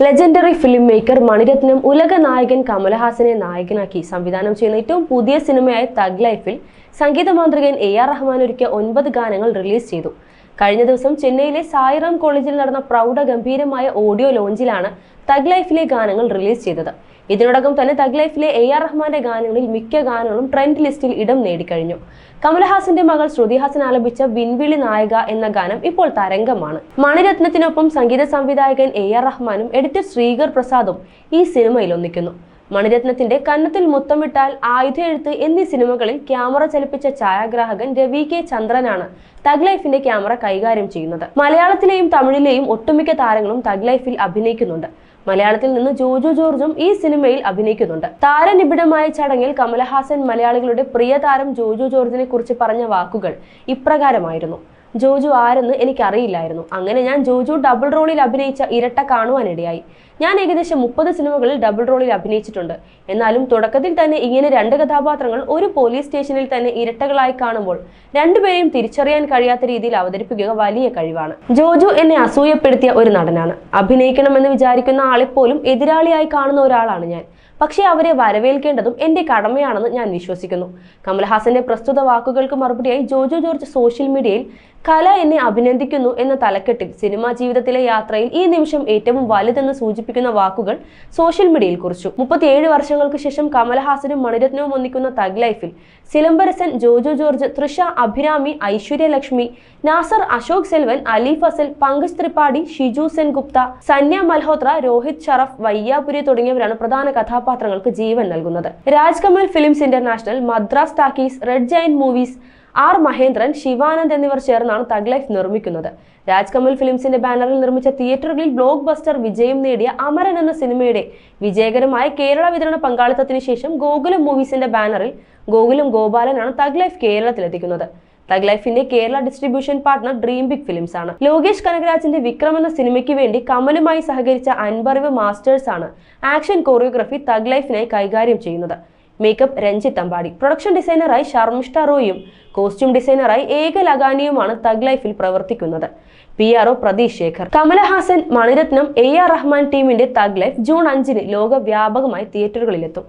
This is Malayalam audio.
ലെജൻഡറി ഫിലിം മേക്കർ മണിരത്നം ഉലക നായകൻ കമലഹാസനെ നായകനാക്കി സംവിധാനം ചെയ്യുന്ന ഏറ്റവും പുതിയ സിനിമയായ തഗ് ലൈഫിൽ സംഗീത മാന്ത്രികൻ AR റഹ്മാൻ ഒരുക്കിയ 9 ഗാനങ്ങൾ റിലീസ് ചെയ്തു. കഴിഞ്ഞ ദിവസം ചെന്നൈയിലെ സായിറാം കോളേജിൽ നടന്ന പ്രൗഢഗംഭീരമായ ഓഡിയോ ലോഞ്ചിലാണ് തഗ് ലൈഫിലെ ഗാനങ്ങൾ റിലീസ് ചെയ്തത്. ഇതിനോടകം തന്നെ തഗ് ലൈഫിലെ AR റഹ്മാന്റെ ഗാനങ്ങളിൽ മിക്ക ഗാനങ്ങളും ട്രെൻഡ് ലിസ്റ്റിൽ ഇടം നേടിക്കഴിഞ്ഞു. കമലഹാസന്റെ മകൾ ശ്രുതി ഹാസൻ ആലപിച്ച വിൻവിളി നായക എന്ന ഗാനം ഇപ്പോൾ തരംഗമാണ്. മണിരത്നത്തിനൊപ്പം സംഗീത സംവിധായകൻ AR റഹ്മാനും എഡിറ്റർ ശ്രീകർ പ്രസാദും ഈ സിനിമയിൽ ഒന്നിക്കുന്നു. മണിരത്നത്തിന്റെ കന്നത്തിൽ മുത്തമിട്ടാൽ, ആയുധ എഴുത്ത് എന്നീ സിനിമകളിൽ ക്യാമറ ചലിപ്പിച്ച ഛായാഗ്രാഹകൻ രവി കെ ചന്ദ്രനാണ് തഗ് ലൈഫിന്റെ ക്യാമറ കൈകാര്യം ചെയ്യുന്നത്. മലയാളത്തിലെയും തമിഴിലെയും ഒട്ടുമിക്ക താരങ്ങളും തഗ് ലൈഫിൽ അഭിനയിക്കുന്നുണ്ട്. മലയാളത്തിൽ നിന്ന് ജോജു ജോർജും ഈ സിനിമയിൽ അഭിനയിക്കുന്നുണ്ട്. താരനിബിഡമായ ചടങ്ങിൽ കമലഹാസൻ മലയാളികളുടെ പ്രിയ താരം ജോജു ജോർജിനെ കുറിച്ച് പറഞ്ഞ വാക്കുകൾ ഇപ്രകാരമായിരുന്നു: ജോജു ആരെന്ന് എനിക്കറിയില്ലായിരുന്നു. അങ്ങനെ ഞാൻ ജോജു ഡബിൾ റോളിൽ അഭിനയിച്ച ഇരട്ട കാണുവാനിടയായി. ഞാൻ ഏകദേശം 30 സിനിമകളിൽ ഡബിൾ റോളിൽ അഭിനയിച്ചിട്ടുണ്ട്. എന്നാലും തുടക്കത്തിൽ തന്നെ ഇങ്ങനെ 2 കഥാപാത്രങ്ങൾ ഒരു പോലീസ് സ്റ്റേഷനിൽ തന്നെ ഇരട്ടകളായി കാണുമ്പോൾ രണ്ടുപേരെയും തിരിച്ചറിയാൻ കഴിയാത്ത രീതിയിൽ അവതരിപ്പിക്കുക വലിയ കഴിവാണ്. ജോജു എന്നെ അസൂയപ്പെടുത്തിയ ഒരു നടനാണ്. അഭിനയിക്കണമെന്ന് വിചാരിക്കുന്ന ആളെപ്പോലും എതിരാളിയായി കാണുന്ന ഒരാളാണ് ഞാൻ. പക്ഷേ അവരെ വരവേൽക്കേണ്ടതും എന്റെ കടമയാണെന്ന് ഞാൻ വിശ്വസിക്കുന്നു. കമൽഹാസന്റെ പ്രസ്തുത വാക്കുകൾക്ക് മറുപടിയായി ജോജു ജോർജ് സോഷ്യൽ മീഡിയയിൽ കല എന്നെ അഭിനന്ദിക്കുന്നു എന്ന തലക്കെട്ടിൽ സിനിമാ ജീവിതത്തിലെ യാത്രയിൽ ഈ നിമിഷം ഏറ്റവും വലുതെന്ന് സൂചിപ്പിക്കുന്ന വാക്കുകൾ സോഷ്യൽ മീഡിയയിൽ കുറിച്ചു. 37 വർഷങ്ങൾക്ക് ശേഷം കമൽഹാസനും മണിരത്നവും ഒന്നിക്കുന്ന തഗ് ലൈഫിൽ സിലംബരസൻ, ജോജു ജോർജ്, തൃഷ, അഭിരാമി, ഐശ്വര്യ ലക്ഷ്മി, നാസർ, അശോക് സെൽവൻ, അലി ഫസൽ, പങ്കജ് ത്രിപാഠി, ഷിജു സെൻഗുപ്ത, സന്യ മൽഹോത്ര, രോഹിത് ഷറഫ്, വയ്യാപുരി തുടങ്ങിയവരാണ് പ്രധാന കഥാപാത്രങ്ങൾക്ക് ജീവൻ നൽകുന്നത്. Raj Kamal films international, Madras talkies, red giant movies, R Mahendran, Shivanand എന്നിവർ ചേർന്നാണ് തഗ് ലൈഫ് നിർമ്മിക്കുന്നത്. രാജ് കമൽ ഫിലിംസിന്റെ ബാനറിൽ നിർമ്മിച്ച തിയേറ്ററുകളിൽ ബ്ലോക്ക് ബസ്റ്റർ വിജയം നേടിയ അമരൻ എന്ന സിനിമയുടെ വിജയകരമായ കേരള വിതരണ പങ്കാളിത്തത്തിന് ശേഷം ഗോകുലം മൂവീസിന്റെ ബാനറിൽ ഗോകുലം ഗോപാലനാണ് തഗ് ലൈഫ് കേരളത്തിലെത്തിക്കുന്നത്. തഗ് ലൈഫിന്റെ Kerala distribution partner dream big films ആണ്. ലോകേഷ് കനകരാജിന്റെ വിക്രം എന്ന സിനിമയ്ക്ക് വേണ്ടി കമലുമായി സഹകരിച്ച അൻപറിവ് മാസ്റ്റേഴ്സ് ആണ് ആക്ഷൻ കോറിയോഗ്രഫി തഗ് ലൈഫിനായി കൈകാര്യം ചെയ്യുന്നത്. മേക്കപ്പ് രഞ്ജിത്ത് അമ്പാടി, പ്രൊഡക്ഷൻ ഡിസൈനറായി ശർമിഷ്ഠ റോയും കോസ്റ്റ്യൂം ഡിസൈനറായി ഏകൽ അഗാനിയുമാണ് തഗ് ലൈഫിൽ പ്രവർത്തിക്കുന്നത്. PRO പ്രതീഷ് ശേഖർ. കമലഹാസൻ, മണിരത്നം, AR റഹ്മാൻ ടീമിന്റെ തഗ് ലൈഫ് ജൂൺ 5-ന് ലോകവ്യാപകമായി തിയേറ്ററുകളിലെത്തും.